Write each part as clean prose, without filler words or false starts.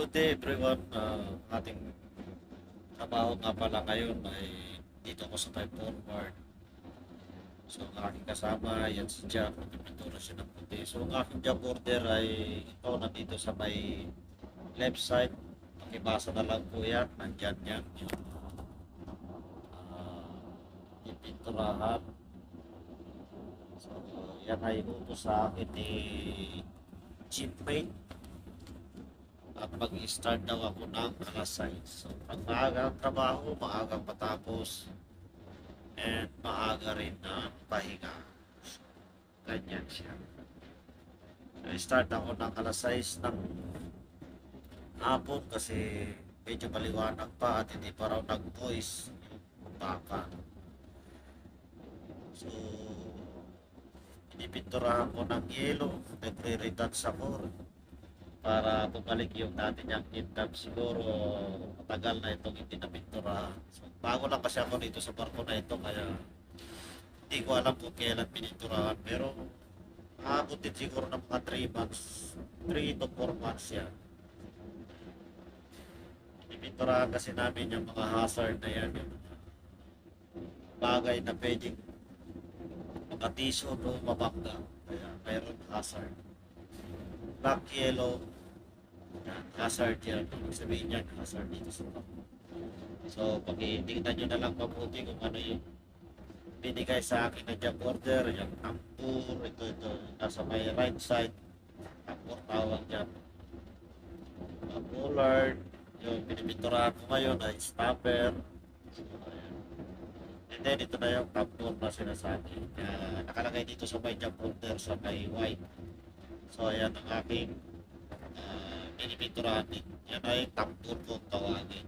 Good day everyone. Ating trabaho nga pala ngayon ay dito ako sa Type Forward. So ang aking kasama, yan si Jack, nagpintura siya ng puti. So ang aking job order ay ito nandito sa may left side. Pakibasa na lang po yan, nandyan yan. Yung pipinturahan. So yan ay utos sa akin ni Chiefmate. At mag-start daw ako ng alas 6. So, pag maaga ang trabaho, maagang patapos, and maaga rin na pahinga. So, ganyan siya. So, start ako ng alas 6 ng hapon kasi medyo maliwanag pa at hindi pa raw nag-voice yung baka. So, pinipinturahan ko ng yelo, nagre-retouch ako para bumalik yung dati niyang income. Siguro matagal na itong hindi napinturahan. So, bago lang kasi ako dito sa barko na ito kaya hindi ko alam kung kailan pininturahan, pero aabot din siguro ng mga 3 months, 3 to 4 months yan. Pininturahan kasi namin yung mga hazard na yan, yung bagay na pwedeng makatisod o mabangga, kaya mayroon hazard. Black, yellow, yan, hazard yan. Ibig sabihin yan, hazard dito sa top. So, pag-itignan nyo na lang mabuti kung ano yung binigay sa akin na job order, yung tambur, ito, nasa may right side, tambur tawag dyan. Bullard, yung pinipinturahan ko ngayon ay stopper. So, ayan. And then, ito na yung tambur na sinasabi. Nakalagay dito sa may job order sa may white. So, ayan ang aking pinipinturahan din. Yan ay tambur kung tawagin.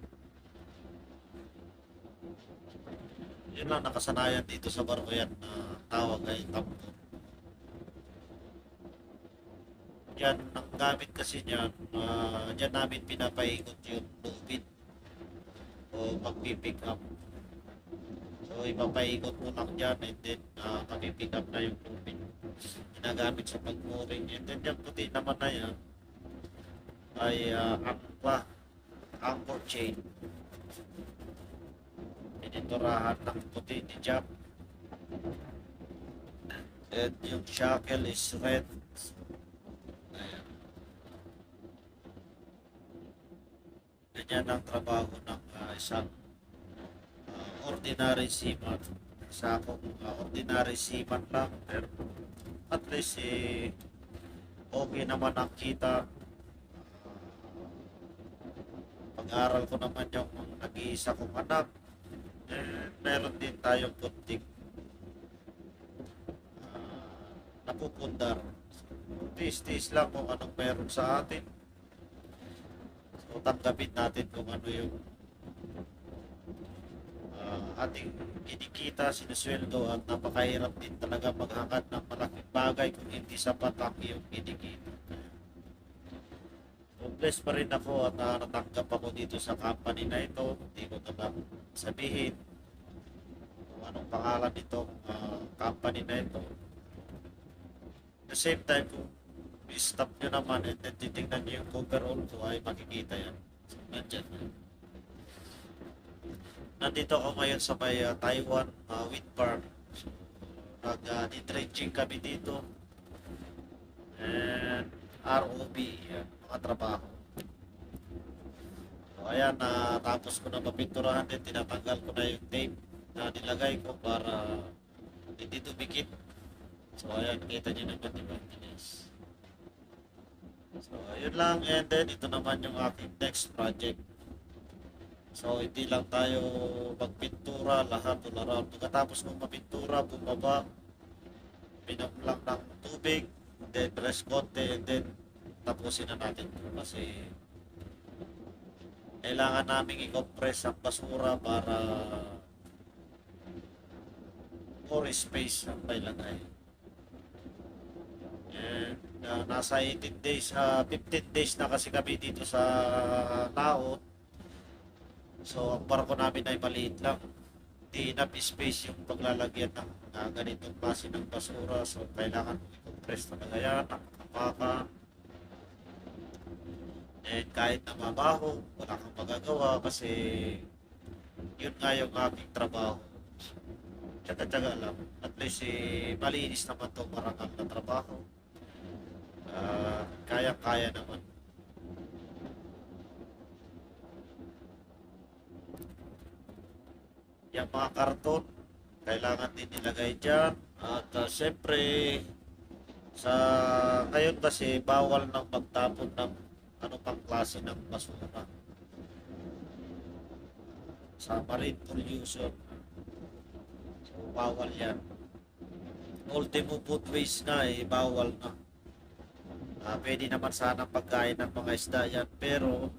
Yun lang nakasanayan dito sa barko yan na tawag ay tambur. Yan, ang gamit kasi niyan, dyan namin pinapaikot yung lubid o magpipick up. So, ipapaikot mo lang dyan and then mapipick up na yung lubid. Ginagamit sa pag-mooring. And then yung puti naman na yan ay anchor chain. Piniturahan ng puti ni Jap. And yung shackle is red. Ayan. Ganyan ang trabaho ng isang ordinary seaman. Isa akong ordinary seaman lang, pero at least okay naman ang kita. Pag-aral ko naman yung nag-iisa kong anak, meron din tayong kunting napupundar. Tis-tis lang kung anong meron sa atin. So, tanggapin natin kung ano yung ating kinikita, sinusweldo, at napakahirap din talaga maghangad ng malaking bagay kung hindi sapat ang iyong kinikita. So, blessed pa rin ako at natanggap ako dito sa company na ito. Hindi ko na lang sabihin kung anong pangalan nitong company na ito. At the same time, kung i-stop nyo naman at titignan nyo yung overall ko ay makikita yan. So, nandyan na. Nandito ako ngayon sa may Taiwan wind farm. So, nag-dredging kami dito. And ROB, yan, mga trabaho. So, ayan, tapos ko na mapinturahan din, tinatanggal ko na yung tape na nilagay ko para hindi dumikit. So, ayan, kita nyo naman, diba? So, ayun lang. And then, ito naman yung aking next project. So, hindi lang tayo magpintura, lahat all around. Pagkatapos ng mapintura, bumaba, pinom lang ng tubig, then rest konti, and then tapusin na natin ito kasi kailangan namin i-compress ang basura para more space ang mailagay. And nasa 18 days, 15 days na kasi kami dito sa laot. So, ang barko namin ay maliit lang. Hindi enough space yung paglalagyan ng ganitong klase ng basura. So, kailangan i-compress talaga yan, nakapaka. And kahit na mabaho, wala kang magagawa kasi yun nga yung aking trabaho. Tsaga-tsaga lang. At least malinis naman to marangal na trabaho. Kaya-kaya naman. Yung mga karton, kailangan din nilagay dyan. At syempre, sa ngayon kasi bawal nang magtapon ng ano pang klase ng basura sa marine pollution. So, bawal yan. Ultimo food waste na bawal na. Pwede naman sana pagkain ng mga isda yan, pero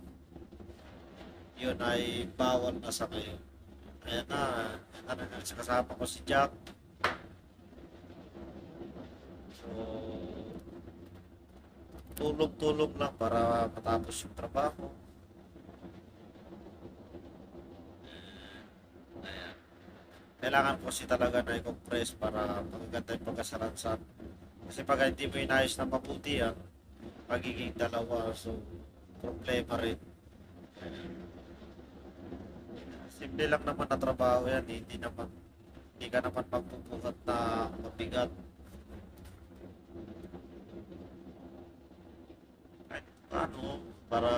yun ay bawal na sa ngayon. Ayan na, sa kasama ko si Jack. So, tulong-tulong lang para matapos yung trabaho. Ayan. Kailangan ko kasi talaga na i-compress para magaganda yung pagkasalansan. Kasi pag hindi mo inayos na mabuti yan, magiging dalawa. So, problema rin. Simple lang naman na trabaho yan. Hindi ka naman magpupukat na mabigat. Kahit paano, para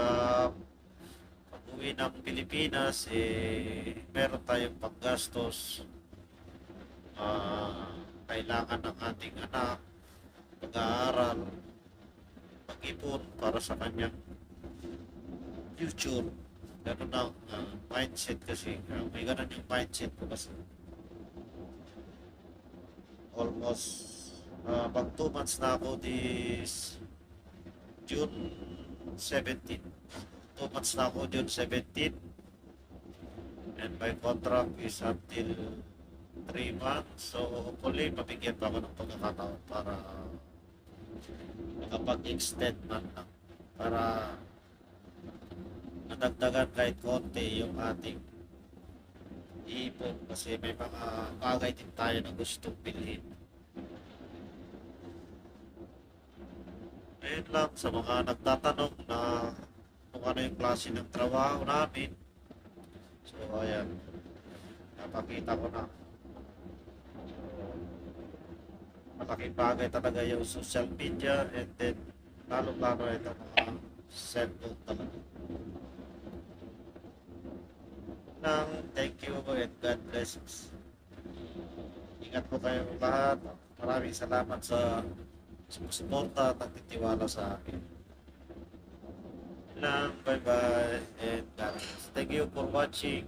pag-uwi ng Pilipinas, meron tayong paggastos. Kailangan ng ating anak pag-aaral, mag-ipon para sa kanyang future. Ganun ang mindset kasi. May ganun yung mindset ko kasi. Almost pag 2 months na ako this June 17. 2 months na ako June 17. And my contract is until 3 months. So hopefully mabigyan pa ako ng pagkakataon para makapag-extend man lang. Para nadagdagan kahit konti yung ating ipon kasi may mga bagay din tayo na gustong bilhin. Ayun lang sa mga nagtatanong na kung ano yung klase ng trabaho namin. So ayan, napakita ko na. So, malaking bagay talaga yung social media and then lalo-lalo ito mga cellphone talaga. Thank you and God bless us. Ingat po kayo lahat. Maraming salamat sa sumusuporta at nagtitiwala sa akin. Bye bye and God bless. Thank you for watching.